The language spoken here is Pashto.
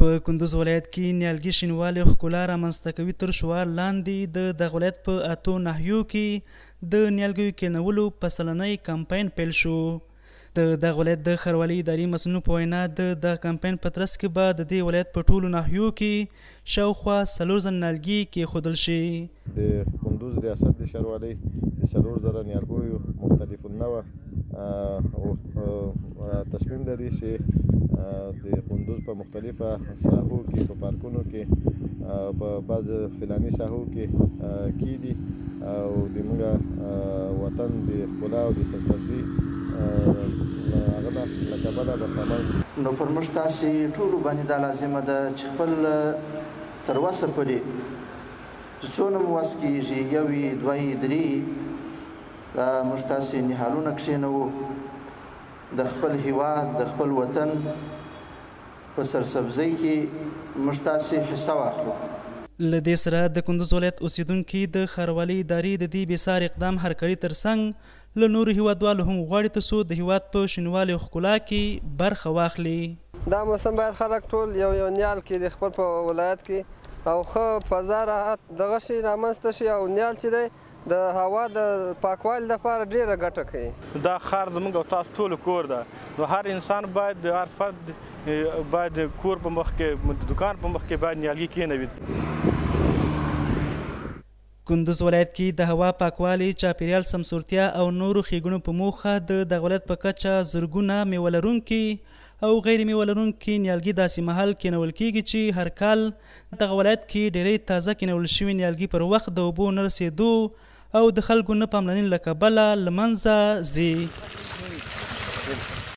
په کندوز ولایت کې نیالګي شینوالي ښکلا رامنځته کوي تر شعار لاندې د دغه ولایت په 8 ناحیو کې د نیالګیو کینولو په سلنۍ کمپاین پیل شو. د دغه ولایت د ښاروالۍ اداري مسؤلینو په وینا د دغه کمپاین په ترڅ کې به د دې ولایت په ټولو ناحیو کې شاوخوا 4 زره نیالګي کېښودل شي. د کندوز ریاست د ښاروالۍ د 4 زره نیالګیو مختلف النوع تصمیم لري چې د کندوز په مختلفه ساحو کې په پارکونو کې په بعض فلاني ساحو کې کیدي او د موږ وطن د ښکلا او د سرسبزي هغه له کبله برخمن شي. نو پر موږ تاسې ټولو باندې دا لازمه ده چې خپل تر وسه پورې چې څونه مو وس کېږي 1 2 3 دا موږ تاسې نهالونه کښېنوو د خپل هیواد د خپل وطن په سرسبزۍ کې موږ تاسې حصه واخلو. له دې سره د کندوز ولایت اوسیدونکي د ښاروالۍ ادارې د دې بېساري اقدام هرکړۍ ترڅنګ له نورو هیوادوالو هم غواړي ترڅو د هیواد په شینوالي او ښکلا کې برخه واخلي. دا موسم باید خلک ټول یو نیال کې د خپل په ولایت کې او ښه فضا راحت دغه شي رامنځته شي او نیال چې دی د هوا د پاکوالي لپاره ډېره ګټه کوي. دا ښار زموږ او تاسو ټولو کور ده نو هر انسان باید هر فرد باید کور په مخ کې د دکان په مخ کې باید نیالګي کېنوي. کندوز ولایت کې د هوا پاکوالي چاپیریال سمسورتیا او نورو ښېګڼو په موخه د دغه ولایت په کچه زرګونه میوه لرونکي او غیر میوه لرونکي نیالګي داسې مهال کېنول کېږي چې هر کال دغه ولایت کې ډېری تازه کېنول شوي نیالګي پر وخت د اوبو نه رسېدو او د خلکو نه پاملرنې له کبله له منځه ځي.